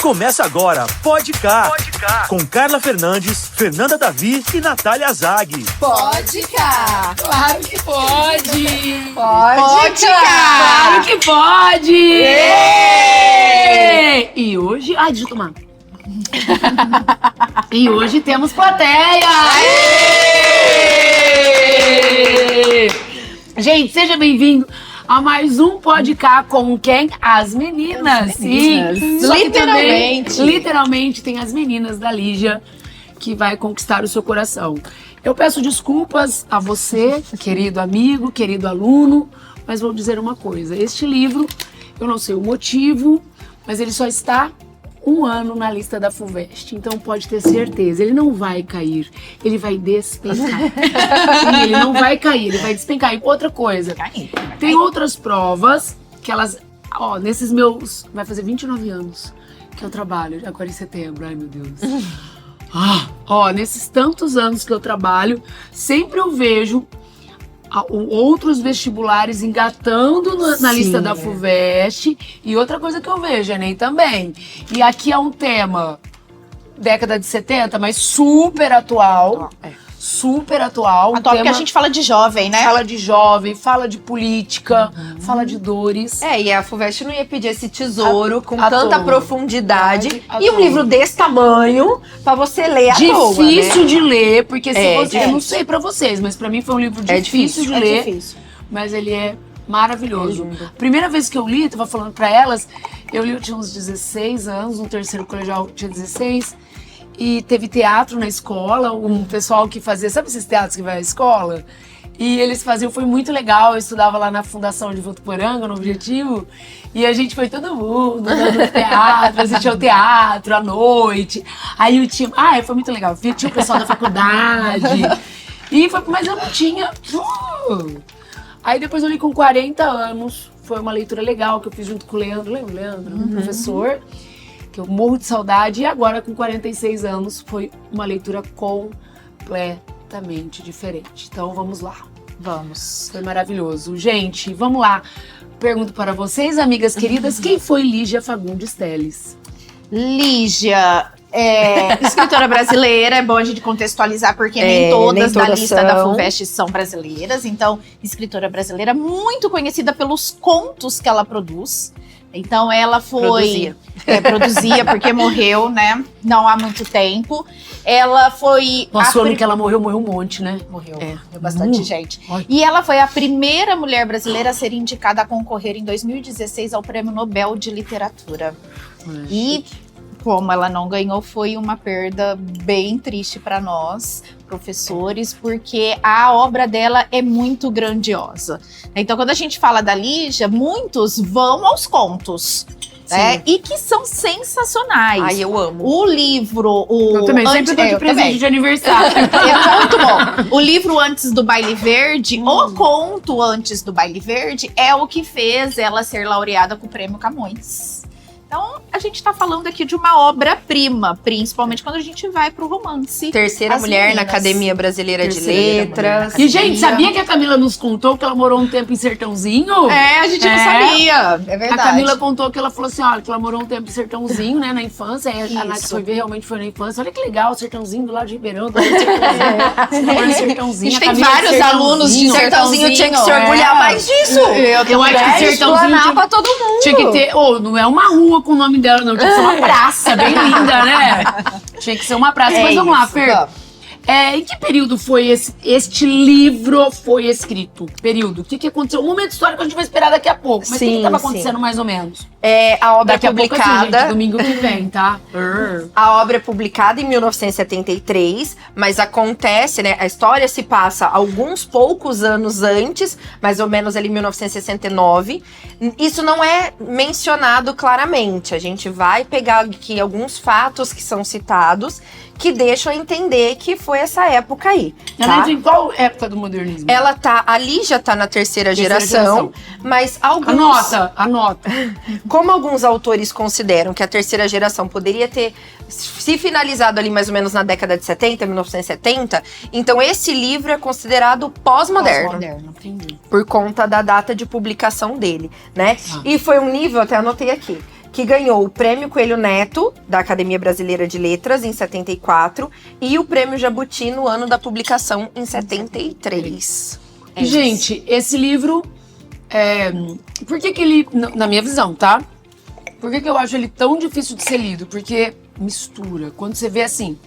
Começa agora, Pode Cá, com Carla Fernandes, Fernanda Davi e Natália Zag. Pode Cá, claro que pode. Pode Cá, claro que pode. E hoje, deixa eu tomar. E hoje temos plateia. Gente, seja bem-vindo a mais um Pode Cá com quem? As meninas. Sim, literalmente tem as meninas da Lígia que vai conquistar o seu coração. Eu peço desculpas a você, querido amigo, querido aluno, mas vou dizer uma coisa. Este livro, eu não sei o motivo, mas ele só está 1 ano na lista da FUVEST, então pode ter certeza, ele não vai cair, ele vai despencar. Sim, ele não vai cair, ele vai despencar. E outra coisa, tem outras provas que elas, nesses meus, vai fazer 29 anos que eu trabalho, agora em setembro, ai meu Deus. Nesses tantos anos que eu trabalho, sempre eu vejo outros vestibulares engatando na lista da FUVEST. E outra coisa que eu vejo, Enem também. E aqui é um tema década de 70, mas super atual. Super atual. Atual porque a gente fala de jovem, né? Fala de jovem, fala de política, fala de dores. E a FUVEST não ia pedir esse tesouro com tanta profundidade. E um toa. livro desse tamanho pra você ler à toa, Difícil né? de ler, porque se você, eu não difícil. sei pra vocês, mas pra mim foi um livro difícil de ler. Difícil. Mas ele é maravilhoso. Primeira vez que eu li, eu tava falando pra elas, eu tinha uns 16 anos, no terceiro colegial tinha 16, e teve teatro na escola, um pessoal que fazia, sabe esses teatros que vai à escola? E eles faziam, foi muito legal, eu estudava lá na Fundação de Votuporanga, no Objetivo, e a gente foi todo mundo dando teatro, assistia ao teatro à noite, aí eu tinha, foi muito legal, tinha o pessoal da faculdade, mas eu não tinha... Aí depois eu li com 40 anos, foi uma leitura legal que eu fiz junto com o Leandro, lembra o Leandro, professor, que eu morro de saudade, e agora com 46 anos foi uma leitura completamente diferente. Então vamos lá. Vamos. Foi maravilhoso. Gente, vamos lá. Pergunto para vocês, amigas queridas, quem foi Lígia Fagundes Telles? Lígia é escritora brasileira, é bom a gente contextualizar porque nem todas da lista da FUVEST são brasileiras. Então, escritora brasileira muito conhecida pelos contos que ela produz. Então ela produzia porque morreu, né? Não há muito tempo. Ela foi... Nossa, o ano que ela morreu um monte, né? Morreu bastante gente. E ela foi a primeira mulher brasileira a ser indicada a concorrer em 2016 ao Prêmio Nobel de Literatura. E como ela não ganhou, foi uma perda bem triste para nós, professores, porque a obra dela é muito grandiosa. Então, quando a gente fala da Lígia, muitos vão aos contos, né? E que são sensacionais. Ai, eu amo. O livro... Eu também, sempre dou de presente de aniversário. É muito bom. O livro Antes do Baile Verde, o conto Antes do Baile Verde, é o que fez ela ser laureada com o Prêmio Camões. Então, a gente tá falando aqui de uma obra-prima, principalmente quando a gente vai pro romance. Terceira mulher na Academia Brasileira de Letras. E, gente, sabia que a Camila nos contou que ela morou um tempo em Sertãozinho? A gente não sabia. É verdade. A Camila contou que ela falou assim, olha, que ela morou um tempo em Sertãozinho, né, na infância. Aí a Nath foi ver, realmente foi na infância. Olha que legal, o Sertãozinho do lado de Ribeirão, do lado de Sertãozinho. A gente tem vários alunos de Sertãozinho. Tinha que se orgulhar mais disso. Eu acho que Sertãozinho pra todo mundo. Tinha que ter, não é uma rua com o nome dela, não. Tinha que ser uma praça bem linda, né? Tinha que ser uma praça. Mas vamos lá, Fer. Em que período foi este livro foi escrito? Período? O que aconteceu? Um momento histórico a gente vai esperar daqui a pouco. Mas o que estava acontecendo mais ou menos? A obra daqui publicada... a pouco, gente, domingo que vem, tá? A obra é publicada em 1973, mas acontece, né? A história se passa alguns poucos anos antes, mais ou menos ali em 1969. Isso não é mencionado claramente. A gente vai pegar aqui alguns fatos que são citados que deixam entender que foi essa época aí. Ela entra em qual época do modernismo? A Lígia tá na terceira geração, mas alguns... Anota. Como alguns autores consideram que a terceira geração poderia ter se finalizado ali mais ou menos na década de 70, 1970, então esse livro é considerado pós-moderno. Pós-moderno, entendi. Por conta da data de publicação dele, né? E foi um livro, até anotei aqui, que ganhou o Prêmio Coelho Neto, da Academia Brasileira de Letras, em 74, e o Prêmio Jabuti no ano da publicação, em 73. Gente, esse livro, por que ele, na minha visão, tá? Por que eu acho ele tão difícil de ser lido? Porque mistura. Quando você vê assim,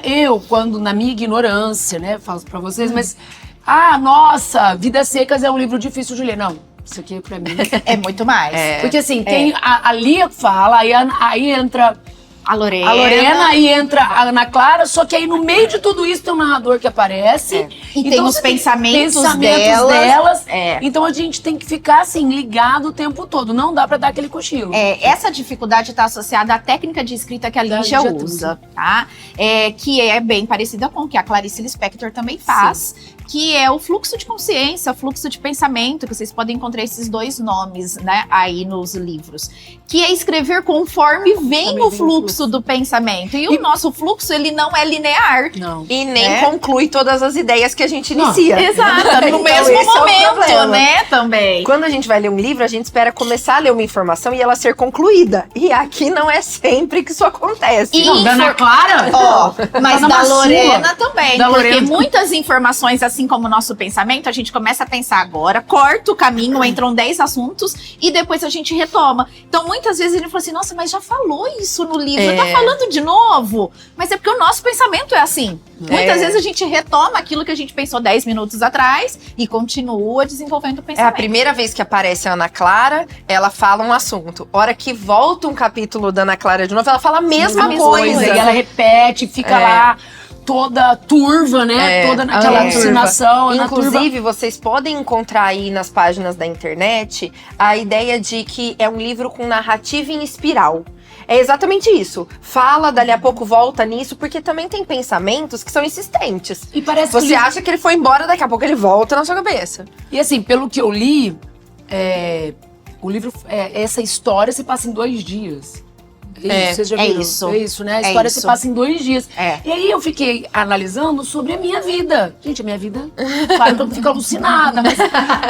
eu quando na minha ignorância, né, falo pra vocês, mas, nossa, Vidas Secas é um livro difícil de ler. Não, isso aqui pra mim É muito mais. porque assim, tem a Lia fala, aí entra A Lorena. a Lorena e entra a Ana Clara, só que aí no meio de tudo isso tem um narrador que aparece. E tem os você pensamentos delas. É. Então a gente tem que ficar assim, ligado o tempo todo. Não dá pra dar aquele cochilo. Essa dificuldade está associada à técnica de escrita que a Lígia Lígia usa, tá? Que é bem parecida com o que a Clarice Lispector também faz, que é o fluxo de consciência, o fluxo de pensamento, que vocês podem encontrar esses dois nomes, né, aí nos livros. Que é escrever conforme vem o fluxo do pensamento. E o nosso fluxo, ele não é linear. Não. E nem conclui todas as ideias que a gente Não. inicia. Exato, no Então, mesmo esse é o momento, problema. né, também. Quando a gente vai ler um livro, a gente espera começar a ler uma informação e ela ser concluída. E aqui não é sempre que isso acontece. E Não, da Ana Clara? Ó, mas Tá da na Lorena também, Da porque Lorena. muitas informações, assim como o nosso pensamento, a gente começa a pensar agora, corta o caminho, entram 10 assuntos e depois a gente retoma. Então, muitas vezes ele fala assim, nossa, mas já falou isso no livro, tá falando de novo? Mas é porque o nosso pensamento é assim. Muitas vezes a gente retoma aquilo que a gente pensou 10 minutos atrás e continua desenvolvendo o É pensamento. a primeira vez que aparece a Ana Clara, ela fala um assunto. Hora que volta um capítulo da Ana Clara de novo, ela fala a mesma coisa. E ela repete, fica lá toda turva, né? Toda naquela alucinação. na turva. Inclusive, vocês podem encontrar aí nas páginas da internet a ideia de que é um livro com narrativa em espiral. É exatamente isso. Fala, dali a pouco volta nisso, porque também tem pensamentos que são insistentes. E parece Você que acha que ele foi embora, daqui a pouco ele volta na sua cabeça. E assim, pelo que eu li, o livro, essa história se passa em 2 dias. Vocês já viram? isso. É isso, né? A história se isso. passa em 2 dias. É. E aí eu fiquei analisando sobre a minha vida. Gente, a minha vida, claro, todo mundo fica alucinada, mas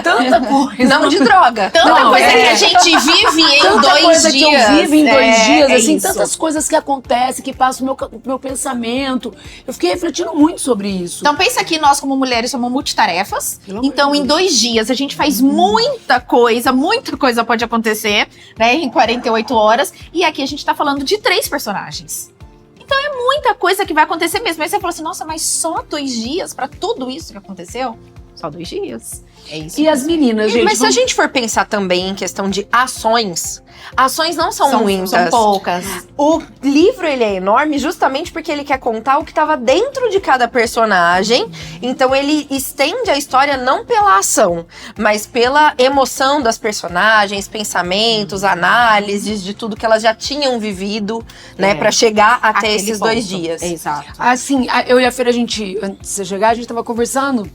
tanta coisa. Não de droga. Tanta Não, coisa que a gente vive em Tanta 2 coisa dias. que eu vivo em 2 dias, assim, isso. tantas coisas que acontecem, que passam no meu pensamento. Eu fiquei refletindo muito sobre isso. Então pensa que nós como mulheres somos multitarefas. Pelo amor Então de em Deus. 2 dias a gente faz muita coisa pode acontecer, né, em 48 horas. E aqui a gente tá falando de 3 personagens. Então é muita coisa que vai acontecer mesmo. Aí você fala assim, nossa, mas só 2 dias pra tudo isso que aconteceu? Só 2 dias. É isso. E as meninas, gente. Mas se a gente for pensar também em questão de ações não são muitas. São poucas. O livro, ele é enorme justamente porque ele quer contar o que estava dentro de cada personagem. Então ele estende a história não pela ação, mas pela emoção das personagens, pensamentos, análises de tudo que elas já tinham vivido, né, para chegar até Aquele esses ponto. 2 dias. Exato. Assim, eu e a Fê, antes de você chegar, a gente tava conversando.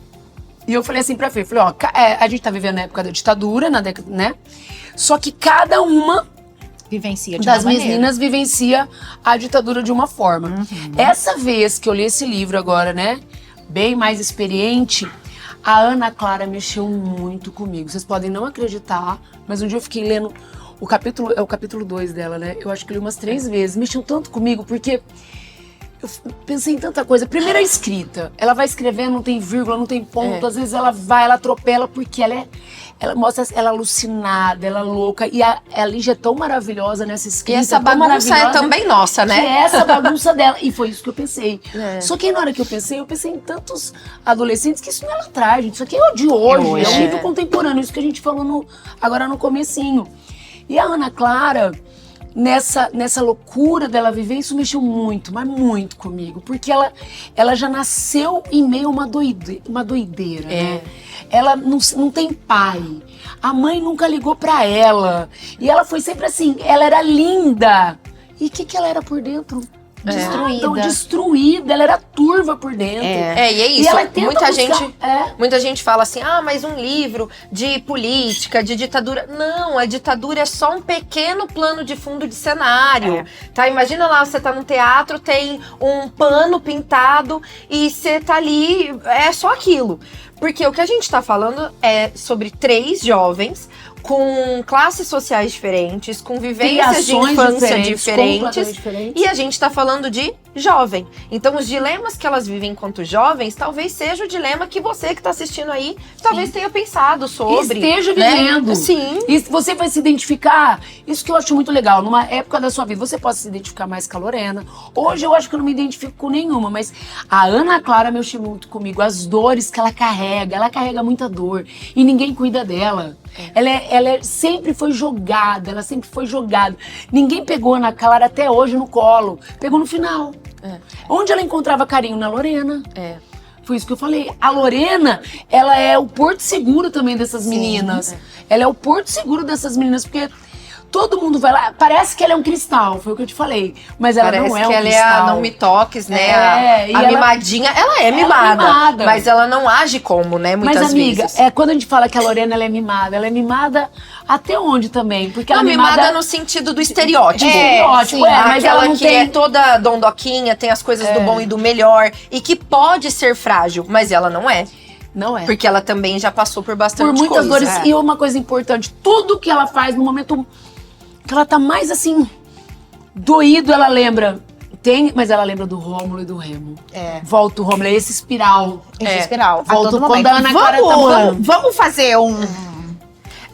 E eu falei assim pra Fê, falei, ó, a gente tá vivendo a época da ditadura, na década, né? Só que cada uma Vivencia de das uma maneira. meninas vivencia a ditadura de uma forma. Essa vez que eu li esse livro agora, né, bem mais experiente, a Ana Clara mexeu muito comigo. Vocês podem não acreditar, mas um dia eu fiquei lendo o capítulo 2 dela, né? Eu acho que eu li umas 3 vezes. Mexeu tanto comigo, porque eu pensei em tanta coisa. Primeiro a escrita. Ela vai escrevendo, não tem vírgula, não tem ponto. Às vezes ela atropela, porque ela mostra ela alucinada, ela louca. E a Lígia é tão maravilhosa nessa E escrita. essa tão bagunça é maravilhosa, também nossa, que né? é essa bagunça dela. E foi isso que eu pensei. Só que aí, na hora que eu pensei em tantos adolescentes que isso não é lá atrás, gente. Isso aqui é o de hoje. É o nível contemporâneo. Isso que a gente falou agora no comecinho. E a Ana Clara, nessa loucura dela viver, isso mexeu muito, mas muito comigo. Porque ela já nasceu em meio a uma doideira, né? Ela não tem pai. A mãe nunca ligou pra ela. E ela foi sempre assim, ela era linda. E o que ela era por dentro? Destruída. Então, destruída, ela era turva por dentro. E é E isso. ela tenta Muita gente fala assim, mas um livro de política, de ditadura. Não, a ditadura é só um pequeno plano de fundo de cenário. Tá? Imagina lá, você tá num teatro, tem um pano pintado e você tá ali, é só aquilo. Porque o que a gente tá falando é sobre 3 jovens, com classes sociais diferentes, com vivências de Criações infância completamente diferentes. E a gente tá falando de jovem. Então, os dilemas que elas vivem enquanto jovens, talvez seja o dilema que você que tá assistindo aí, talvez tenha pensado sobre. Esteja né? vivendo. Sim. E você vai se identificar, isso que eu acho muito legal, numa época da sua vida, você pode se identificar mais com a Lorena. Hoje eu acho que eu não me identifico com nenhuma, mas a Ana Clara mexeu muito comigo, as dores que ela carrega muita dor e ninguém cuida dela. Ela sempre foi jogada, Ninguém pegou a Ana Clara até hoje no colo, pegou no final. Onde ela encontrava carinho? Na Lorena. Foi isso que eu falei. A Lorena, ela é o porto seguro também dessas meninas. Ela é o porto seguro dessas meninas, porque todo mundo vai lá. Parece que ela é um cristal, foi o que eu te falei. Mas ela Parece não é um que ela cristal. é a não me toques, né? E a ela- mimadinha. Ela é mimada, mas ela não age como, né? Muitas Mas, amiga, vezes. quando a gente fala que a Lorena ela é mimada até onde também? Porque ela Não, é mimada no sentido do estereótipo. estereótipo, sim. mas Aquela ela não que tem... é toda dondoquinha, tem as coisas do bom e do melhor. E que pode ser frágil, mas ela não é. Não é. Porque ela também já passou por bastante Por muitas coisa. dores. E uma coisa importante, tudo que ela faz no momento que ela tá mais assim, doído, ela lembra. Mas ela lembra do Rômulo e do Remo. Volta o Rômulo, é esse espiral. Esse espiral. A Volta todo quando momento. a Ana Clara tá Vamos fazer um...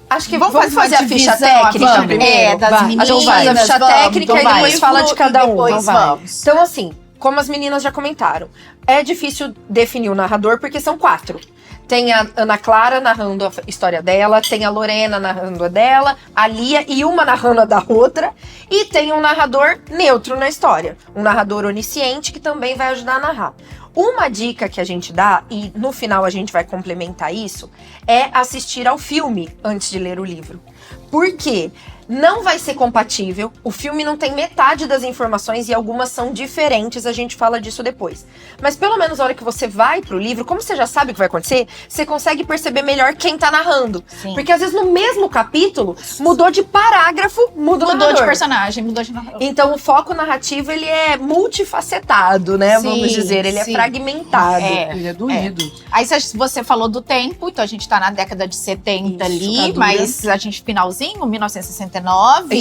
Acho que Vamos vamos fazer uma a ficha divisão, técnica vamos. primeiro. Das Vai. meninas, A gente faz a ficha vamos, técnica então e depois vai. fala de cada um. Depois vamos. Então, assim, como as meninas já comentaram, é difícil definir o narrador porque são 4. Tem a Ana Clara narrando a história dela, tem a Lorena narrando a dela, a Lia e uma narrando a da outra, e tem um narrador neutro na história, um narrador onisciente que também vai ajudar a narrar. Uma dica que a gente dá, e no final a gente vai complementar isso, é assistir ao filme antes de ler o livro. Por quê? Não vai ser compatível, o filme não tem metade das informações e algumas são diferentes, a gente fala disso depois. Mas pelo menos na hora que você vai pro livro, como você já sabe o que vai acontecer, você consegue perceber melhor quem tá narrando. Sim. Porque às vezes no mesmo capítulo, mudou de parágrafo, muda o Mudou de narrador. personagem, mudou de narrador. Então o foco narrativo, ele é multifacetado, né? Vamos Sim, dizer, ele sim. é fragmentado. Ele é doído. Aí você falou do tempo, então a gente tá na década de 70 Isso, ali, ditadura. mas a gente finalzinho, 1969,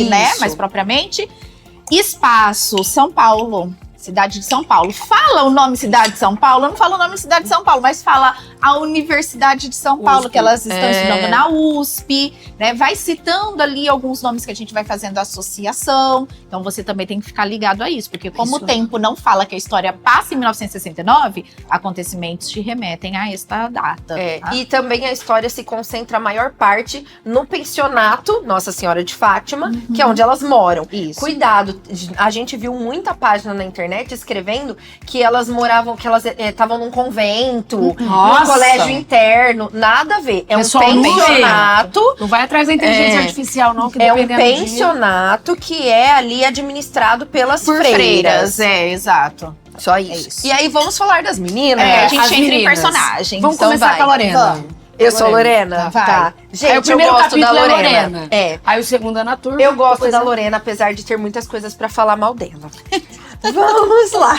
né? Isso. Mais propriamente. Espaço, São Paulo. Cidade de São Paulo. Fala o nome Cidade de São Paulo, eu não falo o nome Cidade de São Paulo, mas fala a Universidade de São Paulo, USP. que elas estão estudando na USP, né? Vai citando ali alguns nomes que a gente vai fazendo associação. Então você também tem que ficar ligado a isso, porque como Isso. o tempo não fala que a história passa em 1969, acontecimentos te remetem a esta data. tá? E também a história se concentra a maior parte no pensionato Nossa Senhora de Fátima, que é onde elas moram. Isso. Cuidado, a gente viu muita página na internet escrevendo que elas moravam, que elas estavam num convento, num Nossa. colégio interno. Nada a ver. É um Pessoal, não vê. pensionato. Não vai atrás da inteligência artificial, não, que É um dependendo do dia- pensionato que é ali administrado pelas Por freiras, exato. Só isso. isso. E aí vamos falar das meninas. A gente as entra em meninas. personagem. Vamos Então começar vai. com a Lorena. Vamos. Eu sou a Lorena? Vai. Tá. Gente, Aí o primeiro eu gosto da capítulo é Lorena. Lorena. É. Aí o segundo é na turma. Eu gosto depois da é- Lorena, apesar de ter muitas coisas pra falar mal dela. Vamos lá.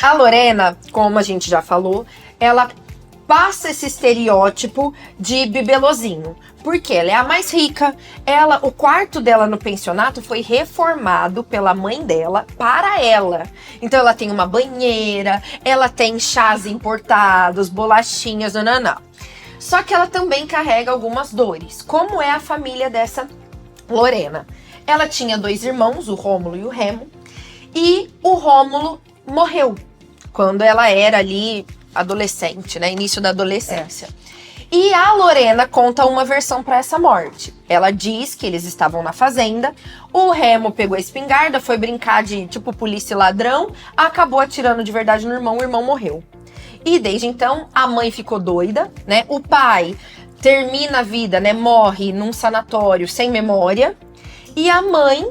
A Lorena, como a gente já falou, ela passa esse estereótipo de bibelozinho. Porque ela é a mais rica. O quarto dela no pensionato foi reformado pela mãe dela para ela. Então ela tem uma banheira, ela tem chás importados, bolachinhas, nananã. Só que ela também carrega algumas dores. Como é a família dessa Lorena? Ela tinha 2 irmãos, o Rômulo e o Remo. E o Rômulo morreu quando ela era ali adolescente, né? Início da adolescência. E a Lorena conta uma versão para essa morte. Ela diz que eles estavam na fazenda, o Remo pegou a espingarda, foi brincar de tipo polícia e ladrão, acabou atirando de verdade no irmão, o irmão morreu. E desde então, a mãe ficou doida, né? O pai termina a vida, né? Morre num sanatório sem memória. E a mãe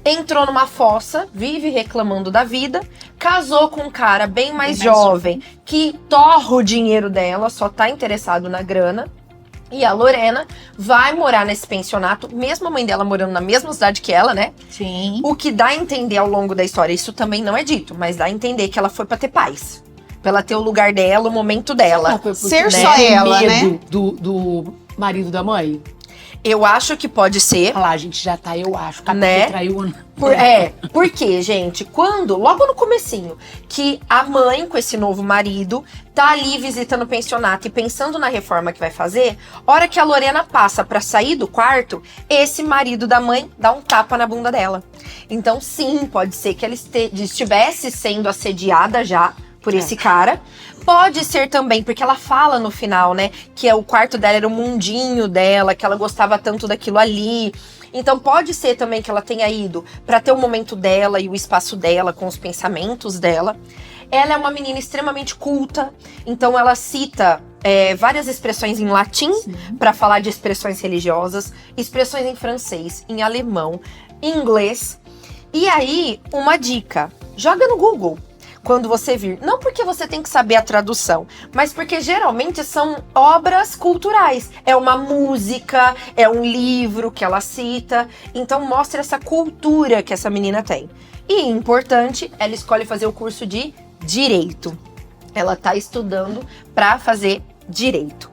entrou numa fossa, vive reclamando da vida, casou com um cara bem mais jovem, que torra o dinheiro dela, só tá interessado na grana. E a Lorena vai morar nesse pensionato, mesmo a mãe dela morando na mesma cidade que ela, né? Sim. O que dá a entender ao longo da história, isso também não é dito, mas dá a entender que ela foi pra ter paz. Pra ela ter o lugar dela, o momento dela. Ah, foi por- Ser né? só ela, Medo do marido da mãe. Eu acho que pode ser. Olha lá, a gente já tá, eu acho. Cada Né? que traiu ou não. Porque, gente, logo no comecinho, que a mãe com esse novo marido tá ali visitando o pensionato e pensando na reforma que vai fazer, hora que a Lorena passa pra sair do quarto, esse marido da mãe dá um tapa na bunda dela. Então, sim, pode ser que ela estivesse sendo assediada já por esse cara. Pode ser também, porque ela fala no final, né, que o quarto dela era o mundinho dela, que ela gostava tanto daquilo ali. Então pode ser também que ela tenha ido pra ter o momento dela e o espaço dela, com os pensamentos dela. Ela é uma menina extremamente culta, então ela cita várias expressões em latim pra falar de expressões religiosas, expressões em francês, em alemão, em inglês. E aí, uma dica, joga no Google. Quando você vir, não porque você tem que saber a tradução, mas porque geralmente são obras culturais. É uma música, é um livro que ela cita. Então mostra essa cultura que essa menina tem. E importante, ela escolhe fazer o curso de Direito. Ela tá estudando pra fazer Direito.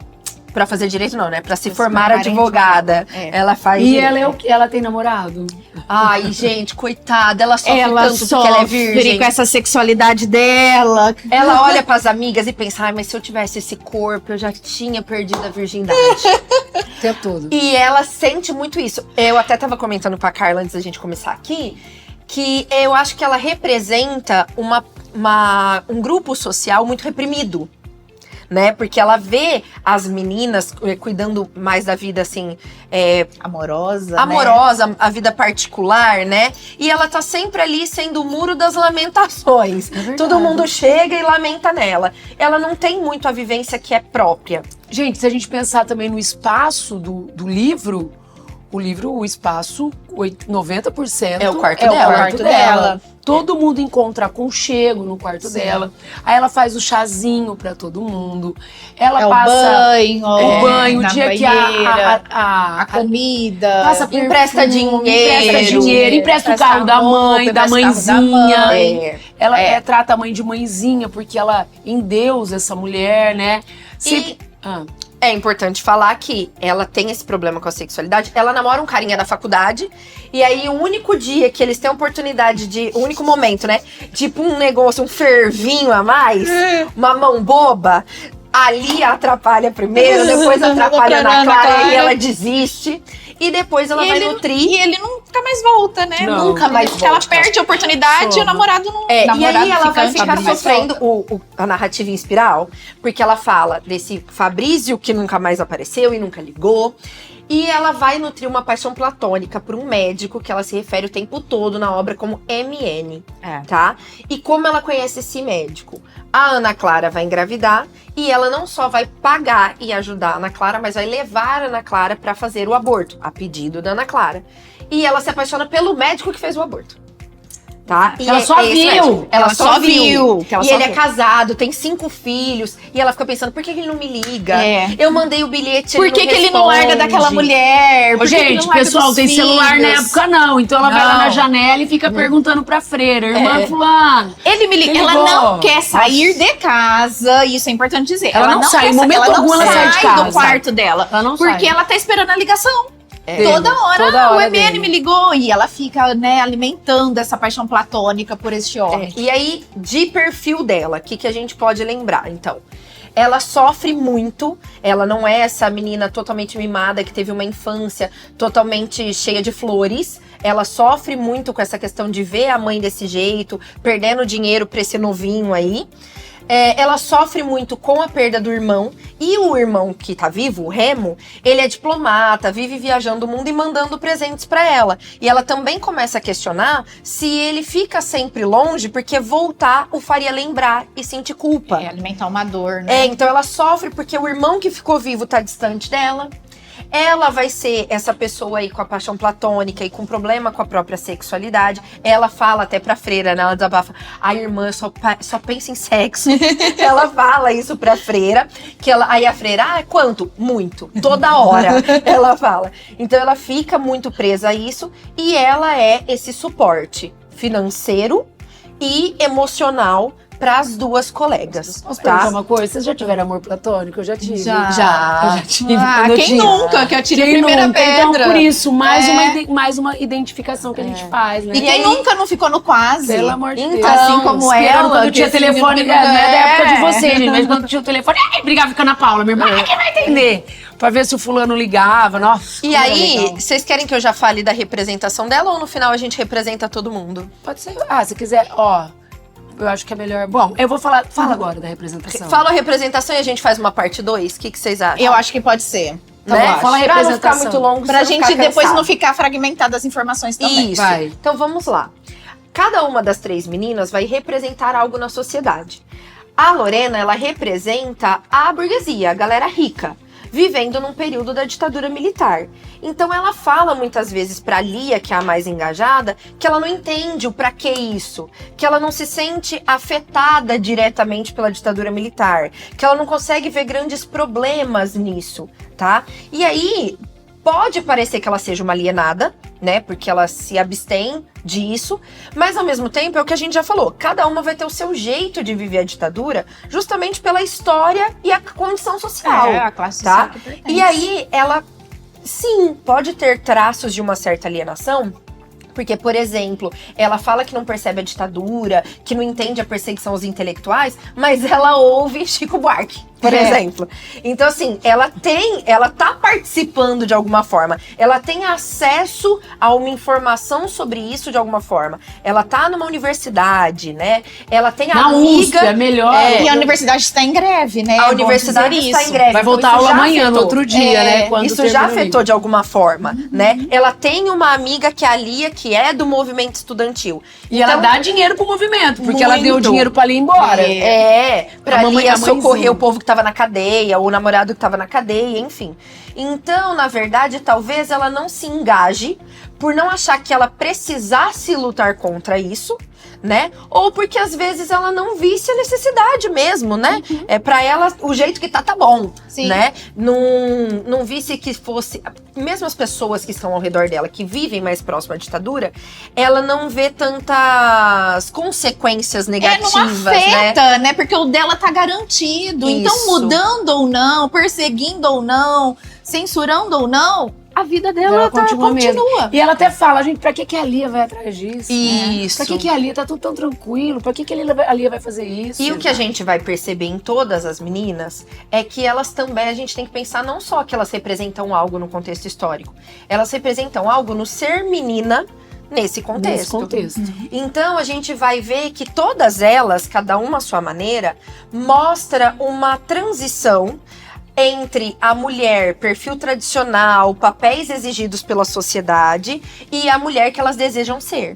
Pra fazer Direito não, né? Pra se formar advogada. Ela faz E direito. ela tem namorado? Ai, gente, coitada, ela sofre tanto porque ela é virgem. com essa sexualidade dela. Ela olha pras amigas e pensa, ai, mas se eu tivesse esse corpo, eu já tinha perdido a virgindade. O tempo todo. E ela sente muito isso. Eu até tava comentando com a Carla antes da gente começar aqui, que eu acho que ela representa um grupo social muito reprimido. Né? Porque ela vê as meninas cuidando mais da vida, assim, Amorosa, amorosa, a vida particular, né? E ela tá sempre ali sendo o muro das lamentações. Todo mundo chega e lamenta nela. Ela não tem muito a vivência que é própria. Gente, se a gente pensar também no espaço do livro, o espaço, 90% É o quarto é dela. o quarto dela. Todo mundo encontra aconchego no quarto dela. Aí ela faz o chazinho pra todo mundo. Ela passa o banho, o na dia que banheira, a comida, passa Empresta perfume, dinheiro, empresta o empresta carro da mãe, roupa, da empresta carro da mãezinha. mãe. Ela trata a mãe de mãezinha porque ela endeusa essa mulher, né? É importante falar que ela tem esse problema com a sexualidade. Ela namora um carinha da faculdade. E aí, o único dia que eles têm a oportunidade o único momento, né? Tipo um negócio, um fervinho a mais. Uma mão boba. Ali atrapalha primeiro, depois atrapalha na Clara e ela desiste. E depois ela vai nutrir. E ele nunca mais volta, né? Não, Nunca mais. volta. Ela perde a oportunidade e o namorado não. E namorado aí ela vai ficar Fabrício. sofrendo a narrativa em espiral, porque ela fala desse Fabrício que nunca mais apareceu e nunca ligou. E ela vai nutrir uma paixão platônica por um médico que ela se refere o tempo todo na obra como MN, tá? E como ela conhece esse médico? A Ana Clara vai engravidar e ela não só vai pagar e ajudar a Ana Clara, mas vai levar a Ana Clara pra fazer o aborto, a pedido da Ana Clara. E ela se apaixona pelo médico que fez o aborto. Tá? E Ela só esse viu. médico. Ela só viu. Que ela E só ele é viu. casado, tem 5 filhos. E ela fica pensando, por que ele não me liga? É. Eu mandei o bilhete, Por que ele ele não larga daquela mulher? Ô, Por que que ele gente, não larga pessoal, dos tem celular na filhos? época não. Então ela vai lá Não. na janela e fica perguntando pra freira. Irmã É. fulana. Ele me liga. Ele Ela ligou. não quer sair de casa, isso é importante dizer. Ela não sai, quer em momento ela algum não ela sai de sai casa. do quarto dela. Ela não Porque sai. ela tá esperando a ligação. É. Toda hora, Toda hora o MN dele. me ligou e ela fica, né, alimentando essa paixão platônica por este homem. E aí, de perfil dela, o que a gente pode lembrar, então? Ela sofre muito, ela não é essa menina totalmente mimada que teve uma infância totalmente cheia de flores. Ela sofre muito com essa questão de ver a mãe desse jeito, perdendo dinheiro pra esse novinho aí. Ela sofre muito com a perda do irmão. E o irmão que tá vivo, o Remo, ele é diplomata, vive viajando o mundo e mandando presentes pra ela. E ela também começa a questionar se ele fica sempre longe, porque voltar o faria lembrar e sentir culpa. Alimentar uma dor, né? Então ela sofre porque o irmão que ficou vivo tá distante dela. Ela vai ser essa pessoa aí com a paixão platônica e com problema com a própria sexualidade. Ela fala até pra freira, né? Ela desabafa. A irmã só pensa em sexo. Ela fala isso pra freira. Aí a freira, quanto? Muito. Toda hora. Ela fala. Então ela fica muito presa a isso. E ela é esse suporte financeiro e emocional para as duas colegas, Posso perguntar tá? uma coisa? Vocês já tiveram amor platônico? Eu já tive. Já. Eu já tive. Ah, Quando eu quem tinha. nunca? Que eu tirei a Quem primeira nunca? pedra. Então, por isso, É. mais uma identificação que a gente faz, né? E quem nunca não ficou no quase? Pelo amor de Então, Deus. assim como Esperando ela, quando que tinha esse telefone, menino não é da época de é. vocês, gente, mas quando tinha o telefone, brigava com a Ana Paula, minha irmã, quem vai entender? Pra ver se o fulano ligava, nossa. E como era aí, legal. vocês querem que eu já fale da representação dela ou no final a gente representa todo mundo? Pode ser, se quiser, eu acho que é melhor. Bom, eu vou falar, fala agora da representação. Fala a representação e a gente faz uma parte 2? O que vocês acham? Eu acho que pode ser. Né? Tá bom, fala a Pra não ficar representação. muito longo, Pra você não gente ficar depois cansado. não ficar fragmentada as informações também. Isso. Vai. Então vamos lá. Cada uma das 3 meninas vai representar algo na sociedade. A Lorena, ela representa a burguesia, a galera rica, vivendo num período da ditadura militar. Então ela fala muitas vezes pra Lia, que é a mais engajada, que ela não entende o pra que isso, que ela não se sente afetada diretamente pela ditadura militar, que ela não consegue ver grandes problemas nisso, tá? E aí pode parecer que ela seja uma alienada, né? Porque ela se abstém disso, mas ao mesmo tempo é o que a gente já falou, cada uma vai ter o seu jeito de viver a ditadura, justamente pela história e a condição social. a classe tá? social que pertence. E aí ela, sim, pode ter traços de uma certa alienação, porque, por exemplo, ela fala que não percebe a ditadura, que não entende a perseguição aos intelectuais, mas ela ouve Chico Buarque, por exemplo. Então, assim, ela tá participando de alguma forma. Ela tem acesso a uma informação sobre isso de alguma forma. Ela tá numa universidade, né? Ela tem Na amiga... USP, é melhor. E a universidade está em greve, né? A É bom universidade dizer está isso. em greve. Vai então voltar isso aula já amanhã, no afetou. outro dia, né? Quando Isso já termina o afetou livro. de alguma forma, né? Ela tem uma amiga que é a Lia, que é do movimento estudantil. E ela dá dinheiro pro movimento, porque ela deu Muito. dinheiro pra ela ir embora. Pra A mamãe- Lia a mãezinha. socorrer o povo que tava na cadeia, o namorado que tava na cadeia, enfim. Então, na verdade, talvez ela não se engaje por não achar que ela precisasse lutar contra isso, né? Ou porque às vezes ela não visse a necessidade mesmo, né? É para ela o jeito que tá bom, Sim. né? Não visse que fosse, mesmo as pessoas que estão ao redor dela, que vivem mais próximo à ditadura, ela não vê tantas consequências negativas, não afeta, né? Porque o dela tá garantido. Então, Isso. mudando ou não, perseguindo ou não, censurando ou não, a vida dela Ela tá, continua continua. mesmo. E ela até fala, gente, pra que a Lia vai atrás disso? Isso. Pra que a Lia tá tudo tão tranquilo? Pra que a Lia vai fazer isso? E o que a gente vai perceber em todas as meninas é que elas também, a gente tem que pensar não só que elas representam algo no contexto histórico, elas representam algo no ser menina nesse contexto. Nesse contexto. Então a gente vai ver que todas elas, cada uma à sua maneira, mostra uma transição entre a mulher, perfil tradicional, papéis exigidos pela sociedade e a mulher que elas desejam ser.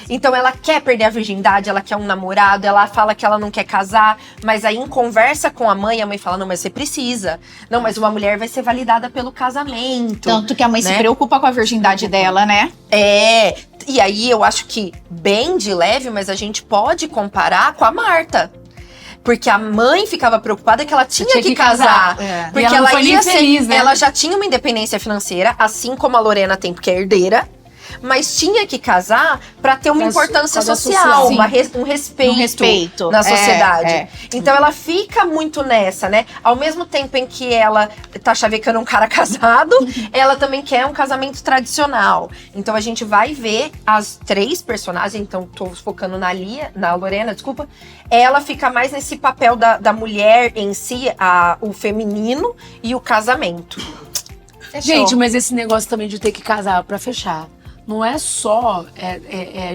Então ela quer perder a virgindade, ela quer um namorado, ela fala que ela não quer casar, mas aí em conversa com a mãe fala, não, mas você precisa. Não, mas uma mulher vai ser validada pelo casamento. Tanto que a mãe se né? preocupa com a virgindade dela, né? E aí eu acho que bem de leve, mas a gente pode comparar com a Marta. Porque a mãe ficava preocupada que ela tinha que casar. É. Porque E ela não foi nem feliz, né? Ela já tinha uma independência financeira, assim como a Lorena tem, porque é herdeira. Mas tinha que casar pra ter uma Pra importância por causa social, social. um respeito, Um respeito. na sociedade. É. Então ela fica muito nessa, né? Ao mesmo tempo em que ela tá chavecando um cara casado, ela também quer um casamento tradicional. Então a gente vai ver as 3 personagens, então tô focando na Lorena, desculpa. Ela fica mais nesse papel da mulher em si, o feminino e o casamento. Fechou. Gente, mas esse negócio também de ter que casar pra fechar, não é só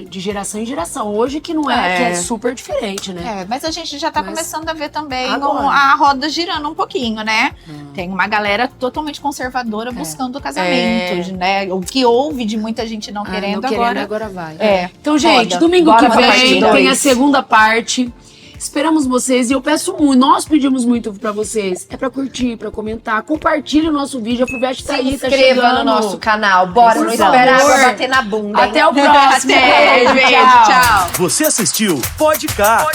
de geração em geração. Hoje que não é, que é super diferente, né? Mas a gente já tá Mas começando a ver também agora. a roda girando um pouquinho, né? Tem uma galera totalmente conservadora buscando casamentos, né? O que houve de muita gente não querendo, agora vai. É. Então, gente, Roda. domingo Bora que pra parte vem dois. tem a segunda parte. Esperamos vocês e eu peço muito, nós pedimos muito pra vocês, é pra curtir, pra comentar, compartilhe o nosso vídeo, aproveite que tá Se aí, tá inscreva chegando. no nosso canal. Bora, Por não espera a favor. água bater na bunda. hein? Até o próximo. Beijo, gente. Tchau. Você assistiu Pode Cá,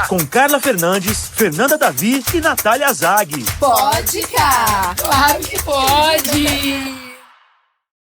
com Carla Fernandes, Fernanda Davi e Natália Zag. Pode cá. Claro que pode.